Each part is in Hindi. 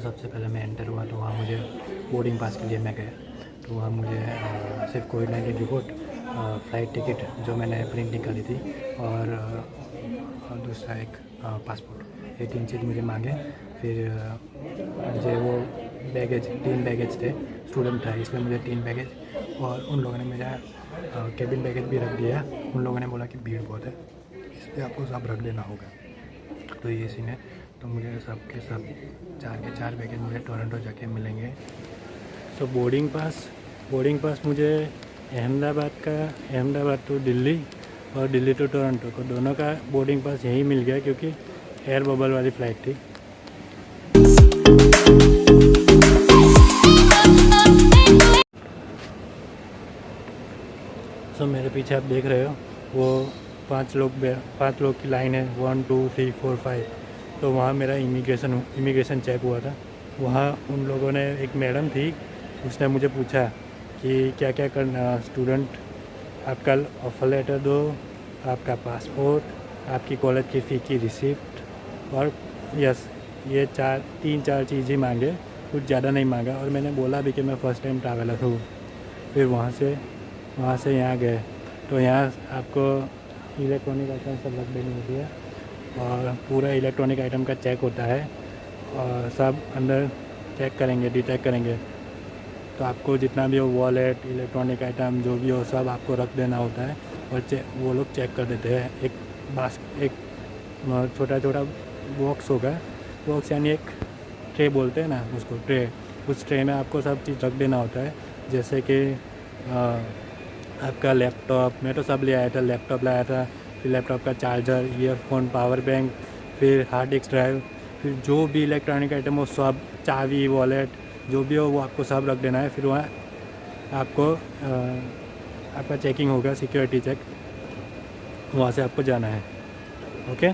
तो सबसे पहले मैं एंटर हुआ तो वहाँ मुझे बोर्डिंग पास के लिए मैं गया। तो वहाँ मुझे सिर्फ कोविड-19 रिपोर्ट, फ़्लाइट टिकट जो मैंने प्रिंट निकाली थी और दूसरा एक पासपोर्ट, ये 3 चीज़ मुझे मांगे। फिर मुझे वो बैगेज 3 बैगेज थे, स्टूडेंट था इसलिए मुझे 3 बैगेज और उन लोगों ने मेरा केबिन बैगेज भी रख दिया। उन लोगों ने बोला कि भीड़ बहुत है इसलिए आपको सब रख देना होगा। तो ये सीन है। तो मुझे सब के सब 4 के 4 बैगेज मुझे टोरंटो जाके मिलेंगे। सो बोर्डिंग पास मुझे अहमदाबाद टू दिल्ली और दिल्ली टू टोरंटो को दोनों का बोर्डिंग पास यहीं मिल गया क्योंकि एयर बबल वाली फ़्लाइट थी। सो मेरे पीछे आप देख रहे हो वो 5 लोग की लाइन है, 1 2 3 4 5। तो वहाँ मेरा इमिग्रेशन चेक हुआ था। वहाँ उन लोगों ने, एक मैडम थी, उसने मुझे पूछा कि क्या क्या करना, स्टूडेंट आपका ऑफर लेटर दो, आपका पासपोर्ट, आपकी कॉलेज की फ़ी की रिसिप्ट और यस, ये 3-4 चीज़ ही मांगे, कुछ ज़्यादा नहीं मांगा। और मैंने बोला भी कि मैं फ़र्स्ट टाइम ट्रैवलर हूँ। फिर वहाँ से यहाँ गए तो यहाँ आपको इलेक्ट्रॉनिक आइटम सब रख देनी होती है और पूरा इलेक्ट्रॉनिक आइटम का चेक होता है और सब अंदर चेक करेंगे, डिटेक्ट करेंगे। तो आपको जितना भी हो, वॉलेट, इलेक्ट्रॉनिक आइटम जो भी हो, सब आपको रख देना होता है और वो लोग चेक कर देते हैं। एक छोटा बॉक्स होगा, बॉक्स यानी एक ट्रे बोलते हैं ना उसको, ट्रे। उस ट्रे में आपको सब चीज़ रख देना होता है, जैसे कि आपका लैपटॉप, मैं तो सब ले आया था, लैपटॉप लाया था, फिर लैपटॉप का चार्जर, ईयरफोन, पावर बैंक, फिर हार्ड डिस्क ड्राइव, फिर जो भी इलेक्ट्रॉनिक आइटम हो सब, चाबी, वॉलेट जो भी हो वो आपको सब रख देना है। फिर वहाँ आपका चेकिंग होगा, सिक्योरिटी चेक, वहाँ से आपको जाना है। ओके।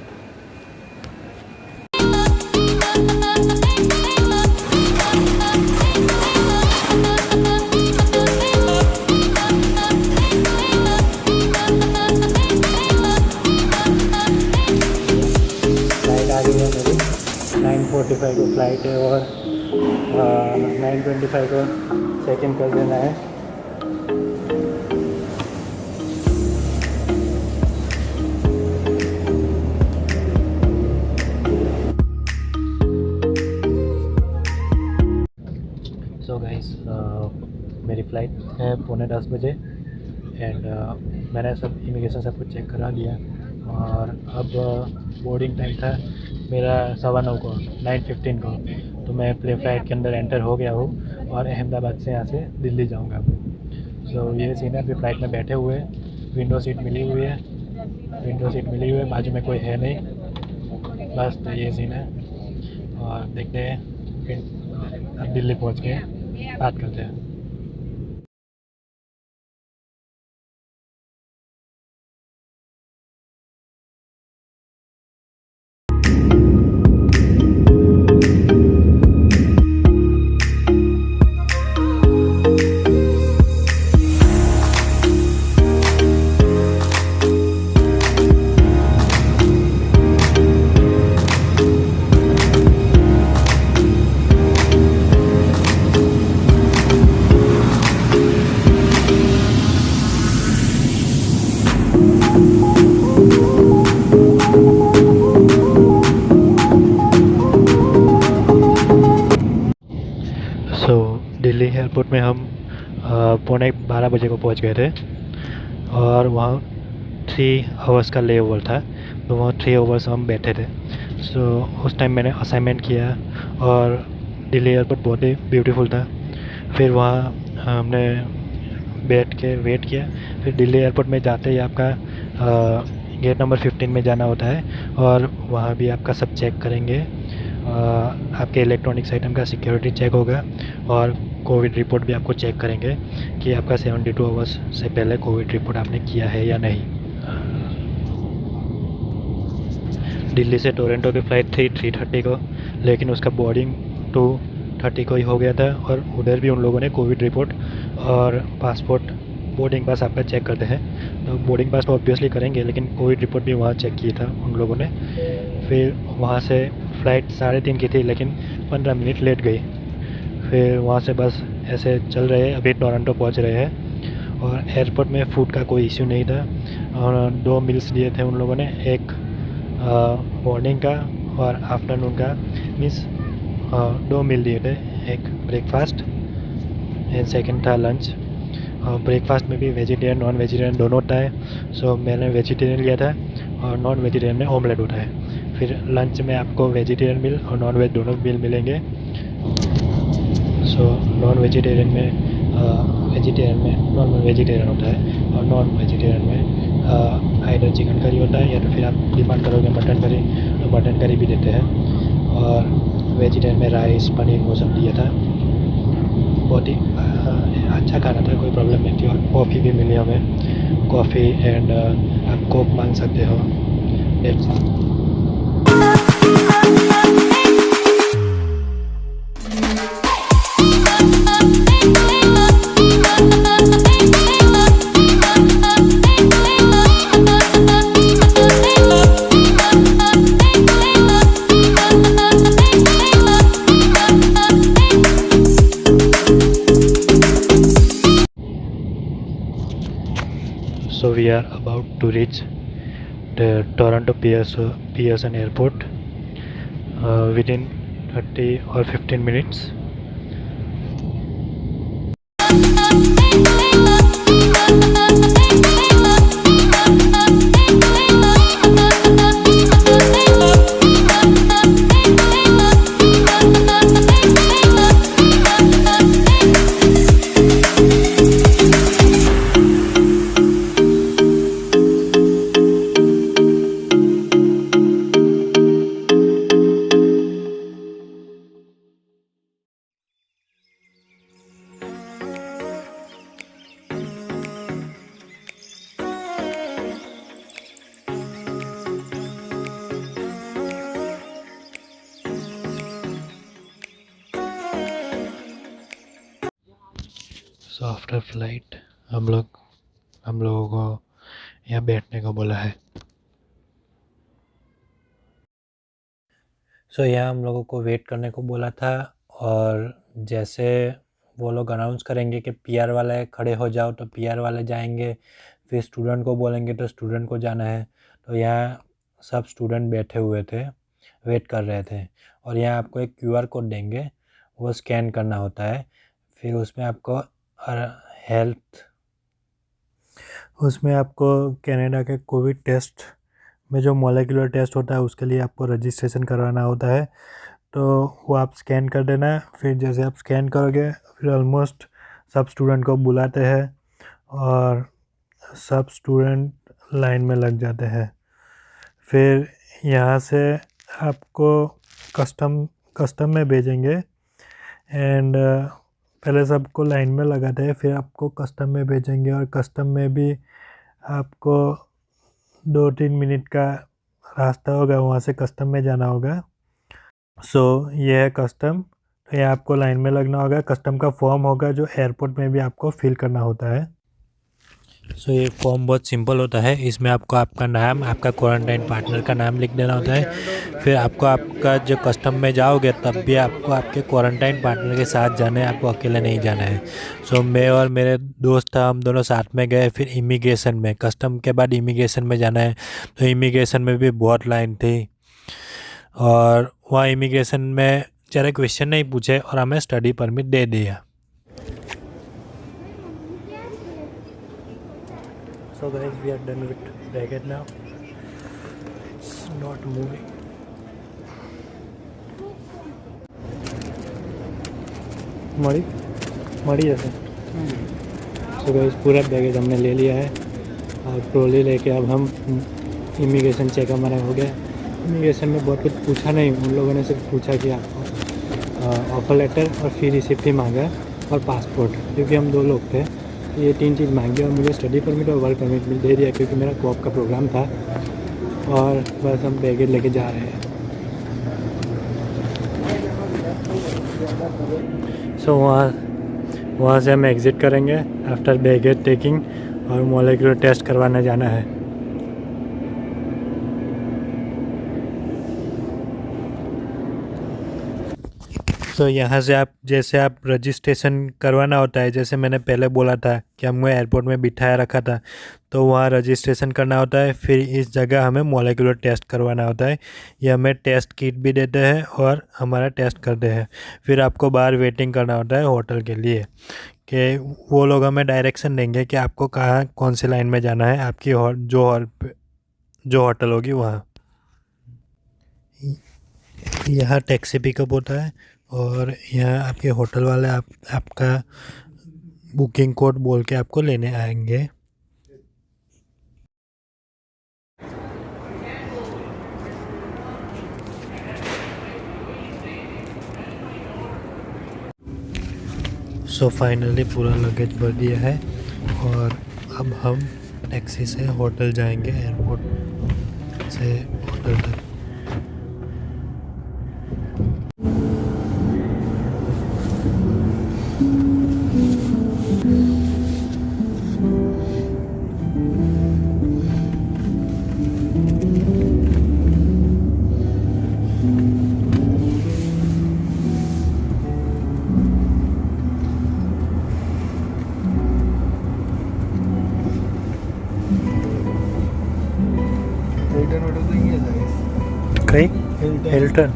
फ्लाइट आ गई है मेरी, 9:45 को फ्लाइट है और 9:25 को चेक इन कर देना है। सो गाइस, मेरी फ़्लाइट है 9:45 बजे एंड मैंने सब इमिग्रेशन सब कुछ चेक करा लिया और अब बोर्डिंग टाइम था मेरा 9:15 को, 9:15 को। तो मैं प्लेन फ़्लाइट के अंदर एंटर हो गया हूँ और अहमदाबाद से यहाँ से दिल्ली जाऊँगा। सो ये सीन है, अभी फ़्लाइट में बैठे हुए, विंडो सीट मिली हुई है, बाजू में कोई है नहीं, बस। तो ये सीन है और देखते हैं फिर अब दिल्ली पहुँच के बात करते हैं। दिल्ली एयरपोर्ट में हम 11:15 बजे को पहुंच गए थे और वहाँ 3 आवर्स का ले ओवर था। तो वहाँ 3 आवर्स हम बैठे थे। उस टाइम मैंने असाइनमेंट किया और दिल्ली एयरपोर्ट बहुत ही ब्यूटीफुल था। फिर वहाँ हमने बैठ के वेट किया। फिर दिल्ली एयरपोर्ट में जाते ही आपका गेट नंबर 15 में जाना होता है और वहाँ भी आपका सब चेक करेंगे। आपके इलेक्ट्रॉनिक्स आइटम का सिक्योरिटी चेक होगा और कोविड रिपोर्ट भी आपको चेक करेंगे कि आपका 72 आवर्स से पहले कोविड रिपोर्ट आपने किया है या नहीं। दिल्ली से टोरंटो की फ़्लाइट थी 3:30 को, लेकिन उसका बोर्डिंग 2:30 को ही हो गया था और उधर भी उन लोगों ने कोविड रिपोर्ट और पासपोर्ट, बोर्डिंग पास आपका चेक करते हैं। तो बोर्डिंग पास तो ऑब्वियसली करेंगे, लेकिन कोविड रिपोर्ट भी वहाँ चेक किया था उन लोगों ने। फिर वहाँ से फ़्लाइट 3:30 की थी, लेकिन 15 मिनट लेट गई। फिर वहाँ से बस ऐसे चल रहे, अभी टोरंटो पहुँच रहे हैं। और एयरपोर्ट में फ़ूड का कोई इश्यू नहीं था, और 2 मील्स दिए थे उन लोगों ने, एक मॉर्निंग का और आफ्टरनून का, मीन्स 2 मील दिए थे, एक ब्रेकफास्ट एंड सेकंड था लंच। और ब्रेकफास्ट में भी वेजिटेरियन नॉन वेजिटेरियन दोनों होता है। सो मैंने वेजिटेरियन लिया था और नॉन वेजिटेरियन में ऑमलेट होता है। फिर लंच में आपको वेजिटेरियन मील और नॉन वेज दोनों मील मिलेंगे। सो नॉन वेजिटेरियन में नॉन वेजिटेरियन होता है, और नॉन वेजिटेरियन में आइडर चिकन करी होता है, या तो फिर आप डिमांड करोगे मटन करी तो मटन करी भी देते हैं। और वेजिटेरियन में राइस पनीर वो सब दिया था। बहुत ही अच्छा खाना था, कोई प्रॉब्लम नहीं थी। और कॉफ़ी भी मिली हमें, कॉफ़ी एंड आप कोक मांग सकते हो। So we are about to reach the Toronto Pearson Airport within 30 or 15 minutes. So after flight हम लोगों को यहाँ बैठने को बोला है। सो यहाँ हम लोगों को वेट करने को बोला था, और जैसे वो लोग अनाउंस करेंगे कि पीआर वाले खड़े हो जाओ तो पीआर वाले जाएंगे, फिर स्टूडेंट को बोलेंगे तो स्टूडेंट को जाना है। तो यहाँ सब स्टूडेंट बैठे हुए थे, वेट कर रहे थे। और यहाँ आपको एक क्यूआर कोड देंगे, वो स्कैन करना होता है। फिर उसमें आपको कनाडा के कोविड टेस्ट में जो मॉलिक्यूलर टेस्ट होता है उसके लिए आपको रजिस्ट्रेशन करवाना होता है। तो वो आप स्कैन कर देना है। फिर जैसे आप स्कैन करोगे, फिर ऑलमोस्ट सब स्टूडेंट को बुलाते हैं और सब स्टूडेंट लाइन में लग जाते हैं। फिर यहाँ से आपको कस्टम में भेजेंगे, एंड पहले सबको लाइन में लगाते हैं, फिर आपको कस्टम में भेजेंगे। और कस्टम में भी आपको 2-3 मिनट का रास्ता होगा, वहाँ से कस्टम में जाना होगा। सो ये है कस्टम। तो ये आपको लाइन में लगना होगा। कस्टम का फॉर्म होगा जो एयरपोर्ट में भी आपको फिल करना होता है। सो ये फॉर्म बहुत सिंपल होता है। इसमें आपको आपका नाम, आपका क्वारंटाइन पार्टनर का नाम लिख देना होता है। फिर आपको आपका जो कस्टम में जाओगे तब भी आपको आपके क्वारंटाइन पार्टनर के साथ जाना है, आपको अकेले नहीं जाना है। सो मैं और मेरे दोस्त था, हम दोनों साथ में गए। फिर इमिग्रेशन में, कस्टम के बाद इमिग्रेशन में जाना है। तो इमिग्रेशन में भी बहुत लाइन थी, और वहाँ इमिग्रेशन में ज़्यादा क्वेश्चन नहीं पूछे और हमें स्टडी परमिट दे दिया। So guys, we are done with baggage now. It's not moving. मड़ी जैसे। So guys, पूरा बैगेज हमने ले लिया है और ट्रॉली लेके अब हम इमिग्रेशन चेक हमारा हो गया। इमिग्रेशन में बहुत कुछ पूछा नहीं, उन लोगों ने सिर्फ पूछा कि आपको ऑफर लेटर और फी रिसिप्ट ही मांगा और पासपोर्ट, क्योंकि हम 2 लोग थे। ये 3 चीज़ मांगी और मुझे स्टडी परमिट और वर्क परमिट दे दिया, क्योंकि मेरा कॉप का प्रोग्राम था। और बस हम बैगेज लेके जा रहे हैं। सो वहाँ से हम एग्ज़िट करेंगे आफ्टर बैगेज टेकिंग, और मॉलिक्यूलर टेस्ट करवाने जाना है। तो यहाँ से आप जैसे आप रजिस्ट्रेशन करवाना होता है, जैसे मैंने पहले बोला था कि हमको एयरपोर्ट में बिठाया रखा था, तो वहाँ रजिस्ट्रेशन करना होता है। फिर इस जगह हमें मॉलिक्यूलर टेस्ट करवाना होता है। ये हमें टेस्ट किट भी देते हैं और हमारा टेस्ट करते हैं। फिर आपको बाहर वेटिंग करना होता है होटल के लिए, कि वो लोग हमें डायरेक्शन देंगे कि आपको कहाँ कौन सी लाइन में जाना है, आपकी जो होटल होगी वहाँ। यहाँ टैक्सी पिकअप होता है और यहाँ आपके होटल वाले आपका बुकिंग कोड बोल के आपको लेने आएंगे। सो फाइनली पूरा लगेज भर दिया है और अब हम टैक्सी से होटल जाएंगे, एयरपोर्ट से होटल तक। हिल्टन होटल तो ही है कहीं हिल्टन हिल्टन